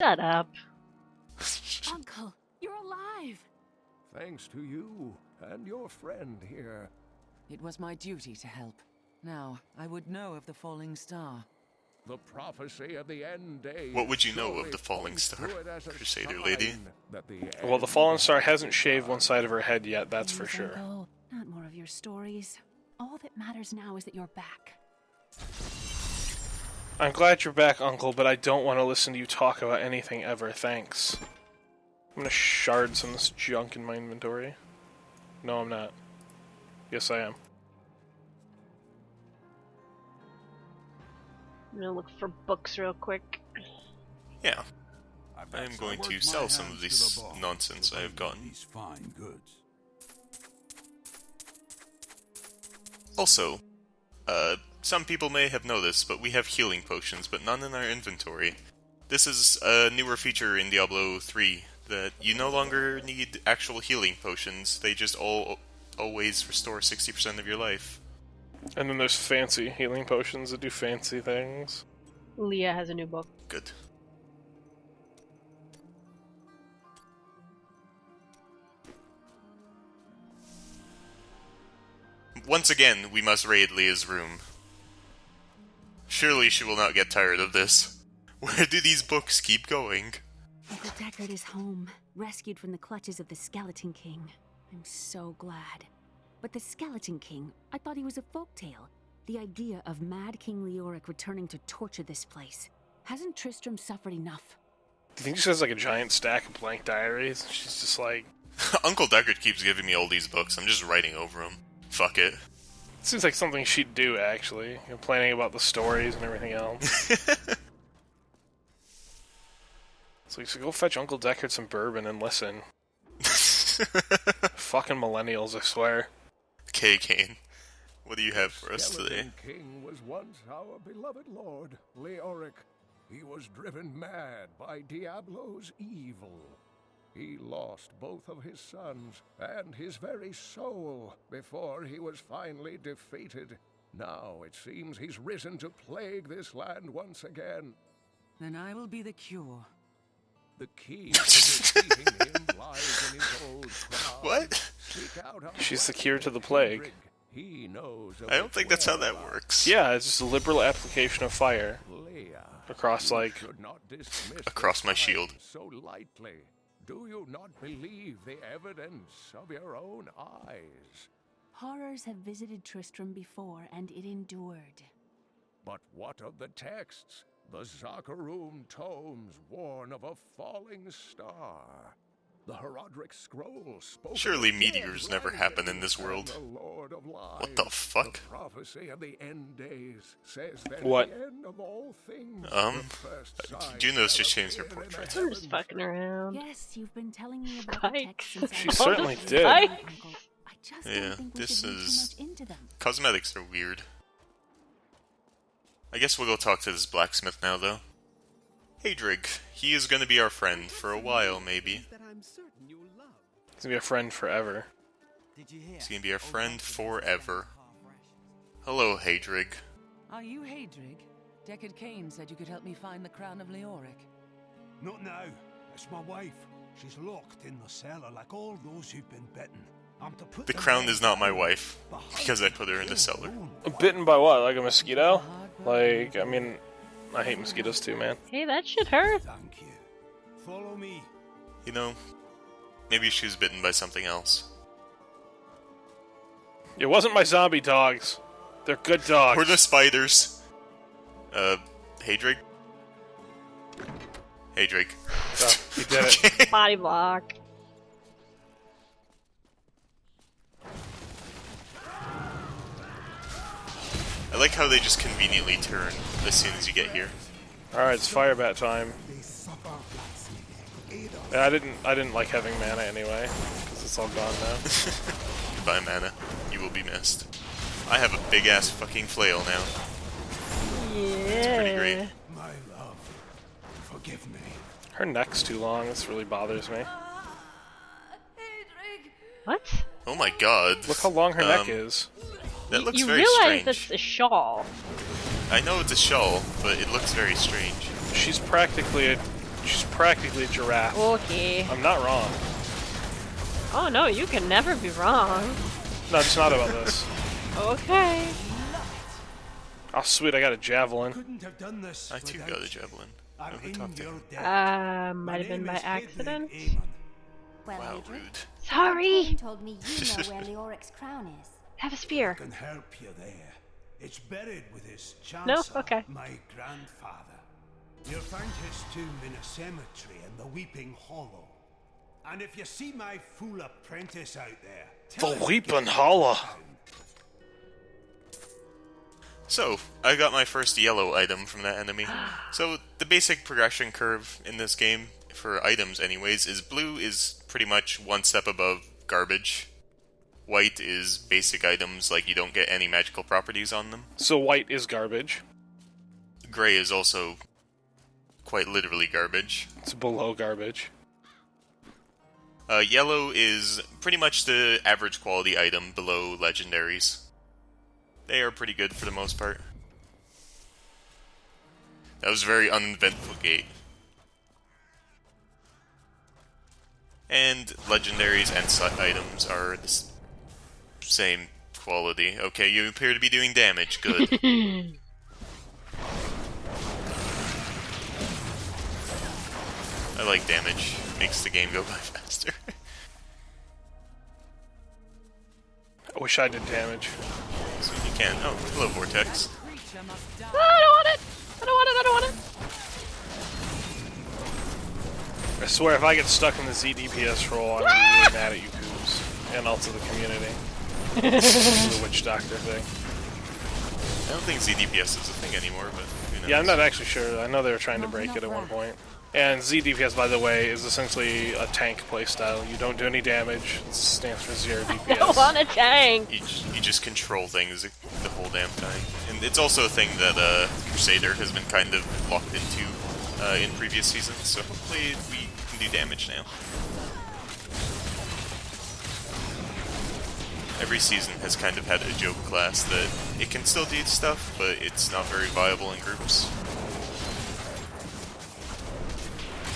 Shut up. Uncle, you're alive! Thanks to you and your friend here. It was my duty to help. Now, I would know of the falling star. The prophecy of the end days. What would you know of the falling star, Crusader lady? Well, the fallen star hasn't shaved one side of her head yet, that's for sure. Uncle, not more of your stories. All that matters now is that you're back. I'm glad you're back, Uncle, but I don't want to listen to you talk about anything ever, thanks. I'm gonna shard some of this junk in my inventory. No, I'm not. Yes, I am. I'm gonna look for books real quick. Yeah. I am going to sell some of this nonsense I have gotten. Also, some people may have noticed, but we have healing potions, but none in our inventory. This is a newer feature in Diablo 3, that you no longer need actual healing potions, they just always restore 60% of your life. And then there's fancy healing potions that do fancy things. Leah has a new book. Good. Once again, we must raid Leah's room. Surely she will not get tired of this. Where do these books keep going? Uncle Deckard is home, rescued from the clutches of the Skeleton King. I'm so glad. But the Skeleton King, I thought he was a folktale. The idea of Mad King Leoric returning to torture this place. Hasn't Tristram suffered enough? Do you think she has like a giant stack of blank diaries? She's just like... Uncle Deckard keeps giving me all these books, I'm just writing over them. Fuck it. Seems like something she'd do, actually. You know, planning about the stories and everything else. So go fetch Uncle Deckard some bourbon and listen. Fucking millennials, I swear. Okay, Kane. What do you have for us today? The king was once our beloved lord, Leoric. He was driven mad by Diablo's evil. He lost both of his sons and his very soul before he was finally defeated. Now it seems he's risen to plague this land once again. Then I will be the cure. The key to defeating him lies in his old crown. What? She's the cure to the plague. He knows. I don't think that's how that works. Yeah, it's just a liberal application of fire. Across, like... across my shield. So lightly. Do you not believe the evidence of your own eyes? Horrors have visited Tristram before, and it endured. But what of the texts? The Zakharum tomes warn of a falling star. The Herodric scroll spoke. Surely meteors never happen in this world. What the fuck? The prophecy of the end days says that what? At the end of all things, Juno's just changed her portrait. I'm just fucking around. Yes, you've been telling me about the texts since She I certainly was did. I just Yeah, don't think we this should read is... too much into them. Cosmetics are weird. I guess we'll go talk to this blacksmith now, though. Hey, Drig. He is gonna be our friend for a while, maybe. He's gonna be a friend forever. He's gonna be our friend forever. Hello, Hadrig. Are you Hadrig? Deckard Cain said you could help me find the crown of Leoric. Not now. It's my wife. She's locked in the cellar like all those who've been bitten. I'm to put The crown is not my wife, because I put her in the cellar. Bitten by what? Like a mosquito? Like, I mean, I hate mosquitoes too, man. Hey, that shit hurt. Thank you. Follow me. You know, maybe she was bitten by something else. It wasn't my zombie dogs. They're good dogs. Or the spiders. Hadrig? Hadrig. Oh, he did it. Body block. I like how they just conveniently turn as soon as you get here. Alright, it's fire bat time. Yeah, I didn't like having mana anyway, because it's all gone now. Goodbye, mana. You will be missed. I have a big ass fucking flail now. Yeah. It's pretty great. My love, forgive me. Her neck's too long, this really bothers me. What? Oh my god. Look how long her neck is. That looks you very realize strange. that's a shawl. I know it's a shawl, but it looks very strange. She's practically She's practically a giraffe. Okay. I'm not wrong. Oh no, you can never be wrong. No, it's not about this. Okay. Oh, sweet, I got a javelin. Couldn't have done this I too got without a you. javelin. I'm Who in talked to your him? debt. Might have been by accident. Well, Wow, Adrian, rude. Sorry. Kane told me you know where Leoric's crown is. Have a spear. Can help you there. It's buried with his chancellor, No? Okay. my grandfather. You'll find his tomb in a cemetery in the Weeping Hollow. And if you see my fool apprentice out there, tell him The to Weeping get Hollow. down. So, I got my first yellow item from that enemy. So, the basic progression curve in this game, for items anyways, is blue is pretty much one step above garbage. White is basic items, like you don't get any magical properties on them. So white is garbage. Gray is also quite literally garbage. It's below garbage. Yellow is pretty much the average quality item below legendaries. They are pretty good for the most part. That was a very uneventful gate. And legendaries and set items are the same quality. Okay, you appear to be doing damage. Good. I like damage. Makes the game go by faster. I wish I did damage. So you can. Oh, hello, Vortex. Creature must die. Ah, I don't want it. I don't want it. I don't want it. I swear, if I get stuck in the ZDPS role, I'm gonna be really mad at you goobs. And also the community. The witch doctor thing. I don't think ZDPS is a thing anymore, but who knows? Yeah, I'm not actually sure. I know they were trying to break it at one point. And ZDPS, by the way, is essentially a tank playstyle. You don't do any damage. It stands for 0 I don't DPS. want a tank. You just control things the whole damn time. And it's also a thing that Crusader has been kind of locked into in previous seasons, so hopefully we can do damage now. Every season has kind of had a joke class that it can still do stuff, but it's not very viable in groups.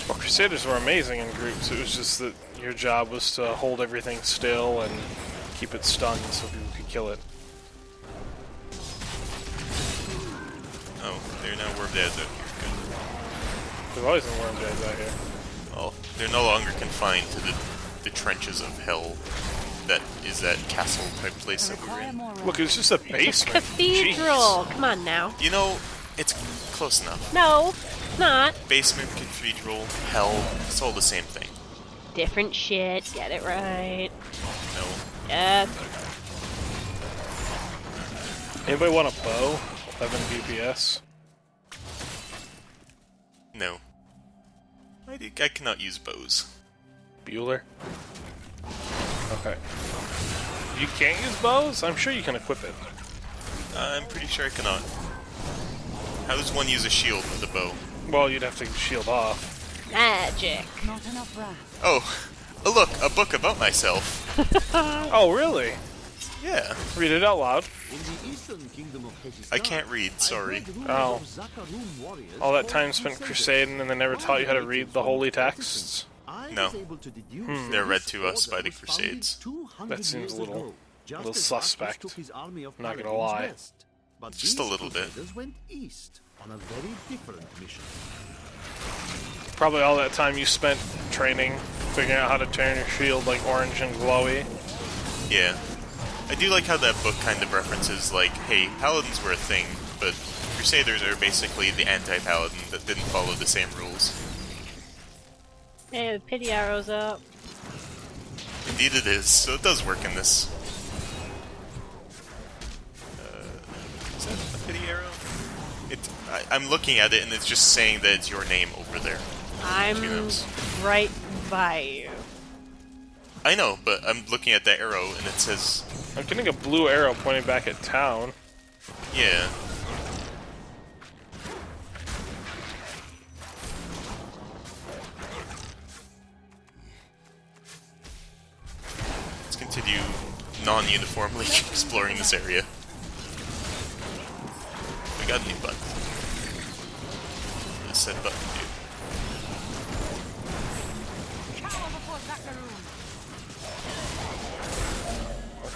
Well, Crusaders were amazing in groups. It was just that your job was to hold everything still and keep it stunned so people could kill it. Oh, they're now Worm Dads out here. Good. There's always been worm days out here. Well, they're no longer confined to the trenches of hell that is that castle type place that we were Require in. more Look, it's just a basement. Cathedral. Come on now. You know, it's close enough. No, not. Basement, cathedral, hell, it's all the same thing. Different shit. Get it right. No. Yes. Anybody want a bow? 11 DPS. No. I cannot use bows. Bueller. Okay. You can't use bows? I'm sure you can equip it. I'm pretty sure I cannot. How does one use a shield with a bow? Well, you'd have to shield off. Magic. Not enough wrath. Oh, look, a book about myself. Oh, really? Yeah. Read it out loud. I can't read, sorry. Oh. All that time spent crusading and they never taught you how to read the holy texts? No. They're read to us by the Crusades. That seems a little suspect. Not gonna lie. Just a little bit. Probably all that time you spent training, figuring out how to turn your shield like orange and glowy. Yeah. I do like how that book kind of references, like, hey, paladins were a thing, but Crusaders are basically the anti-paladin that didn't follow the same rules. Hey, the pity arrow's up. Indeed it is, so it does work in this. Is that a pity arrow? I'm looking at it and it's just saying that it's your name over there. I'm right by you. I know, but I'm looking at that arrow and it says... I'm getting a blue arrow pointing back at town. Yeah. Let's continue non-uniformly exploring this area. We got a new button. What does said button do?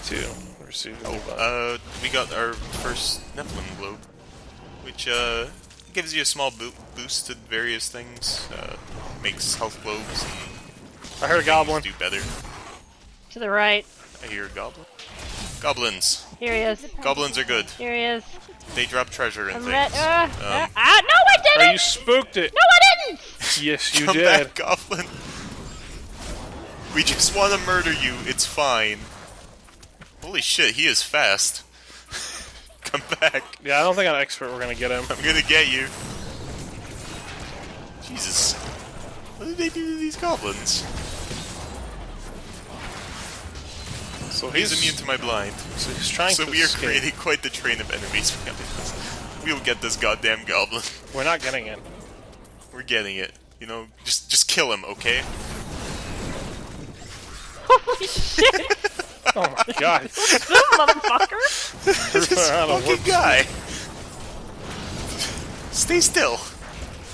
too. Received a new button. Oh, we got our first Nephilim globe, which gives you a small boost to various things. Makes health globes and I heard a goblin. do better. To the right. I hear a goblin. Goblins. Here he is. Goblins are good. Here he is. They drop treasure and I'm things. no, I didn't! Oh, you spooked it. No, I didn't! Yes, you Come did. back, goblin. We just want to murder you. It's fine. Holy shit, he is fast. Come back. Yeah, I don't think on expert we're gonna get him. I'm gonna get you. Jesus. What did they do to these goblins? So He's immune to my blind. So he's trying So to we are escape. creating quite the train of enemies behind us. We'll get this goddamn goblin. We're not getting it. We're getting it. You know, just kill him, okay? Holy shit! Oh my god. Motherfucker! This Out of fucking whoops. guy. Stay still.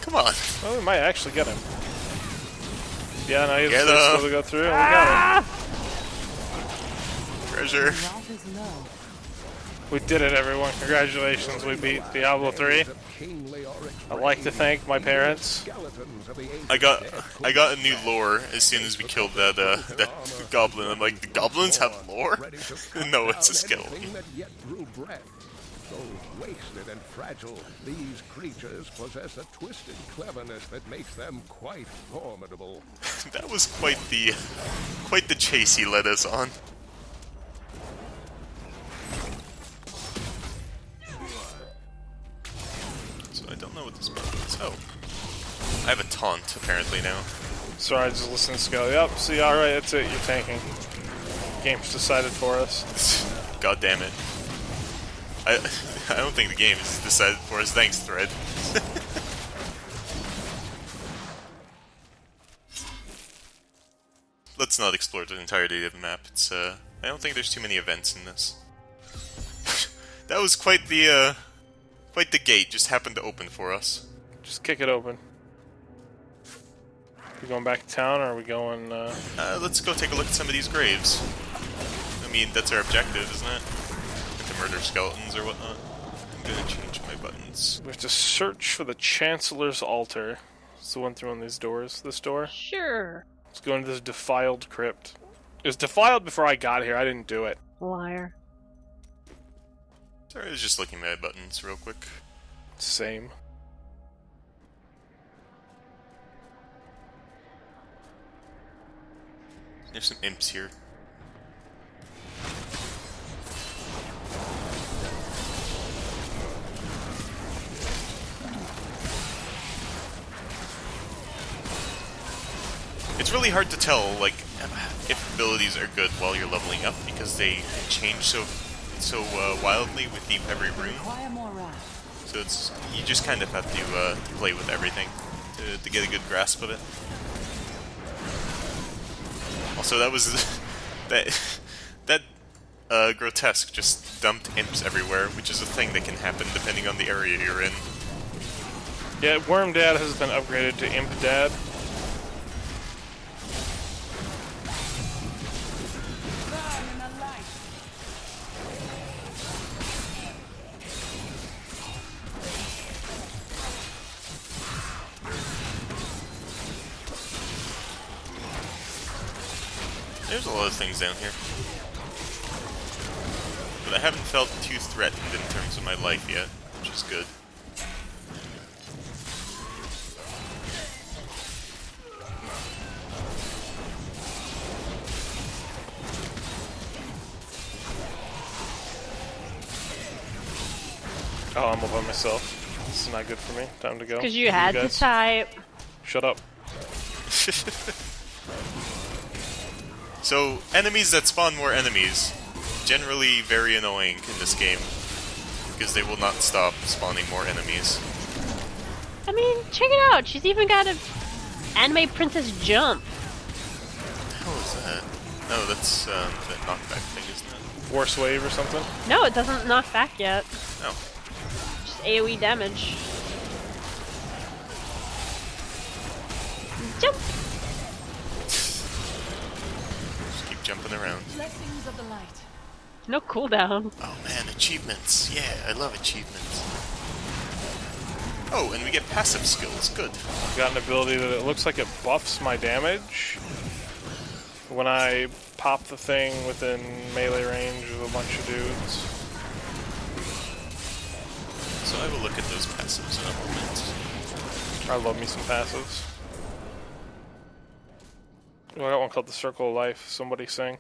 Come on. Well, we might actually get him. Yeah, no, he's Get supposed him. to go through, and we got him. Treasure. Wrath is low. We did it, everyone. Congratulations, we beat Diablo 3. I'd like to thank my parents. I got a new lore as soon as we killed that that goblin. I'm like, the goblins have lore? No, it's a skeleton. So wasted and fragile, these creatures possess a twisted cleverness that makes them quite formidable. That was quite the chase he led us on. So I don't know what this button is. Oh. I have a taunt apparently now. Sorry, I just listened to Skelly. Yep, see, alright, that's it, you're tanking. Game's decided for us. God damn it. I don't think the game is decided for us. Thanks, Thread. Let's not explore the entirety of the map. It's I don't think there's too many events in this. That was quite the gate just happened to open for us. Just kick it open. We going back to town, or are we going, Let's go take a look at some of these graves. I mean, that's our objective, isn't it? To murder skeletons or whatnot. I'm gonna change my buttons. we have to search for the Chancellor's Altar. It's the one through on these doors. This door. Sure. Let's go into this defiled crypt. It was defiled before I got here. I didn't do it. Liar. Sorry, I was just looking at my buttons real quick. Same. There's some imps here. It's really hard to tell, like, if abilities are good while you're leveling up because they change so wildly with every room. Require more wrath. So it's you just kind of have to play with everything to get a good grasp of it. Also, that was that grotesque just dumped imps everywhere, which is a thing that can happen depending on the area you're in. Yeah, Worm Dad has been upgraded to Imp Dad. Burn in the light. There's a lot of things down here. But I haven't felt too threatened in terms of my life yet, which is good. Oh, I'm all by myself. This is not good for me. Time to go. Because you had to guys. type. Shut up. So, enemies that spawn more enemies, generally very annoying in this game, because they will not stop spawning more enemies. I mean, check it out. She's even got a anime princess jump. What the hell is that? No, that's that knockback thing, isn't it? Force wave or something? No, it doesn't knock back yet. No. Just AoE damage. Jump! Just keep jumping around. Blessings of the light. No cooldown. Oh man, achievements. Yeah, I love achievements. Oh, and we get passive skills. Good. I've got an ability that it looks like it buffs my damage when I pop the thing within melee range of a bunch of dudes. So I will look at those passives in a moment. I love me some passives. Oh, I got one called the Circle of Life. Somebody sing.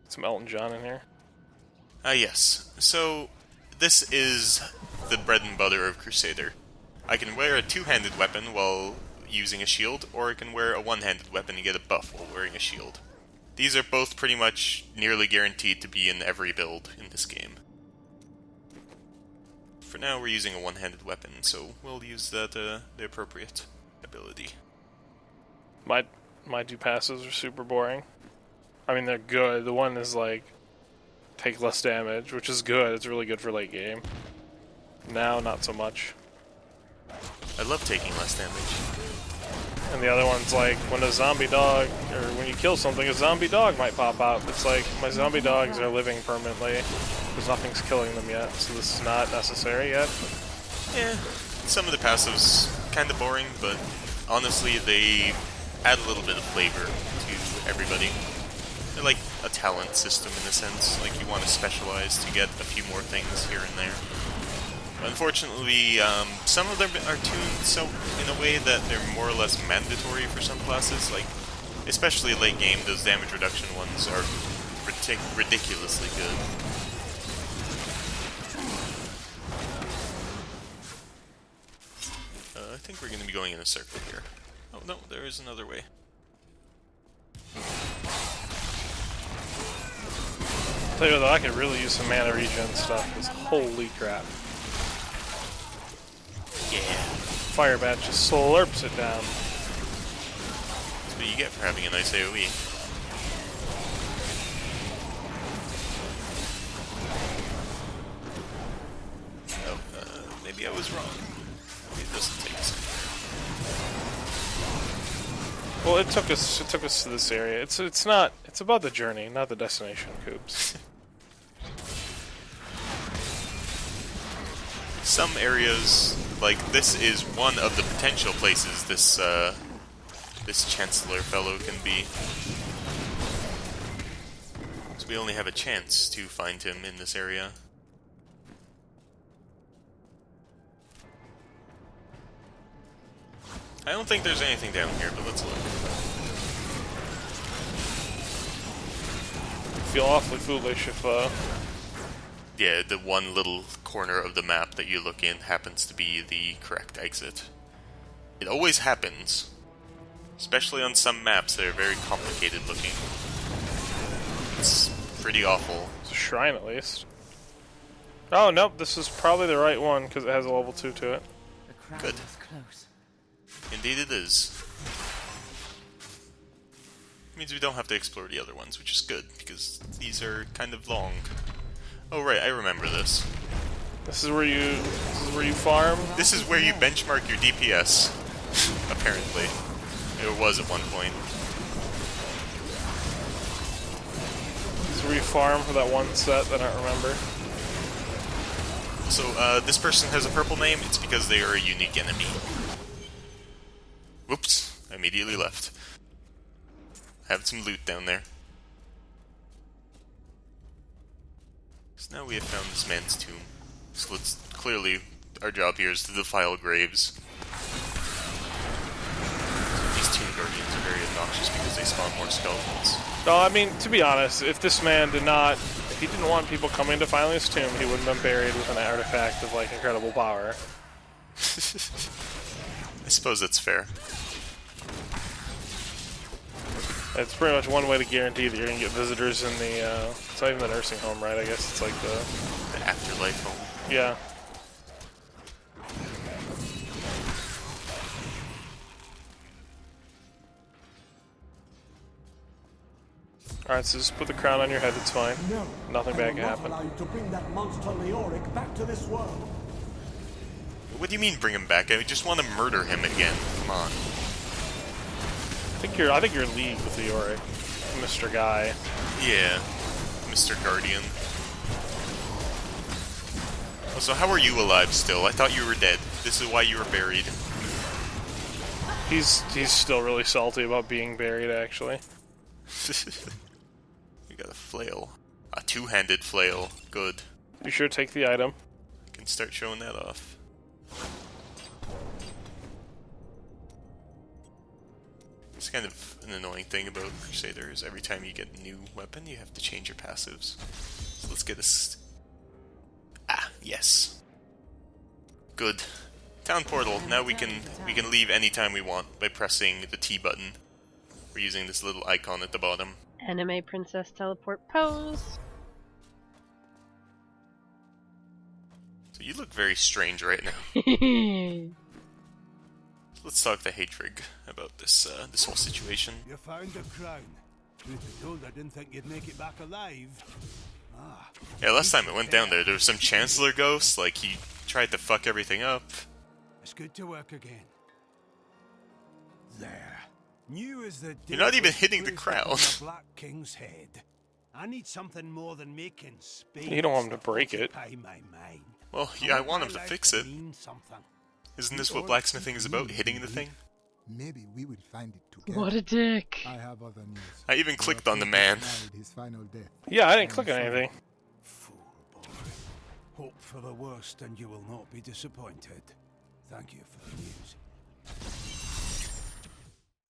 Some Elton John in here. Yes. So, this is the bread and butter of Crusader. I can wear a two-handed weapon while using a shield, or I can wear a one-handed weapon and get a buff while wearing a shield. These are both pretty much nearly guaranteed to be in every build in this game. For now, we're using a one-handed weapon, so we'll use that the appropriate ability. My two passes are super boring. I mean, they're good. The one is like, take less damage, which is good. It's really good for late game. Now, not so much. I love taking less damage. And the other one's like, when a zombie dog, or when you kill something, a zombie dog might pop out. It's like, my zombie dogs are living permanently, because nothing's killing them yet, so this is not necessary yet. Yeah, some of the passives kinda boring, but honestly, they add a little bit of flavor to everybody. They're like a talent system in a sense, like you want to specialize to get a few more things here and there. Unfortunately, some of them are tuned so in a way that they're more or less mandatory for some classes, like, especially late game, those damage reduction ones are ridiculously good. I think we're going to be going in a circle here. Oh no, there is another way. Tell you though, I could really use some mana regen stuff, because holy crap. Yeah. Fire Bat just slurps it down. That's what you get for having a nice AoE. Oh, maybe I was wrong. Maybe it doesn't take us anywhere. Well, it took us to this area. It's about the journey, not the destination, Coobs. Some areas, like this, is one of the potential places this this Chancellor fellow can be. So we only have a chance to find him in this area. I don't think there's anything down here, but let's look. I feel awfully foolish if Yeah, the one little corner of the map that you look in happens to be the correct exit. It always happens. Especially on some maps that are very complicated looking. It's pretty awful. it's a shrine at least. Oh nope, this is probably the right one because it has a level 2 to it. The crown Good. is close. Indeed it is. It means we don't have to explore the other ones, which is good, because these are kind of long. Oh right, I remember this. This is where you farm. This is where you benchmark your DPS, apparently. It was at one point. This is where you farm for that one set that I don't remember. So, this person has a purple name, it's because they are a unique enemy. Whoops, I immediately left. Have some loot down there. So now we have found this man's tomb. So let's, clearly, our job here is to defile graves. So these tomb guardians are very obnoxious because they spawn more skeletons. No, I mean, to be honest, if this man if he didn't want people coming to find his tomb, he wouldn't have been buried with an artifact of, like, incredible power. I suppose that's fair. It's pretty much one way to guarantee that you're going to get visitors in the, it's not even the nursing home, right? I guess it's like The afterlife home. yeah. Alright, so just put the crown on your head, it's fine. No, Nothing bad can happen. allow you to bring that monster Leoric back to this world. What do you mean bring him back? I just want to murder him again. Come on. I think you're in league with the Yorick, Mr. Guy. Yeah. Mr. Guardian. Oh, so how are you alive still? I thought you were dead. This is why you were buried. He's still really salty about being buried, actually. You got a flail. A two-handed flail. Good. Be sure to take the item. You can start showing that off. It's kind of an annoying thing about Crusaders. Every time you get a new weapon, you have to change your passives. So let's get a... yes. Good. Town portal. Now we can leave anytime we want by pressing the T button. We're using this little icon at the bottom. Anime princess teleport pose. So you look very strange right now. Let's talk to Hatrig about this this whole situation. You found the crown. Truth be told, I didn't think you'd make it back alive. Yeah, last time it went down there was some Chancellor ghost, like he tried to fuck everything up. It's good to work again. There. New as the You're not even was hitting the placed crown. upon the Black King's head. I need something more than making space. You don't want him to break it. occupy my mind. Well, yeah, I want him to fix it. Mean something. Isn't this what blacksmithing is about? Hitting the thing? Maybe we will find it together. What a dick. I have other news. I even clicked on the man. His final death. Yeah, I didn't click on anything. Fool boy. Hope for the worst and you will not be disappointed. Thank you for the news.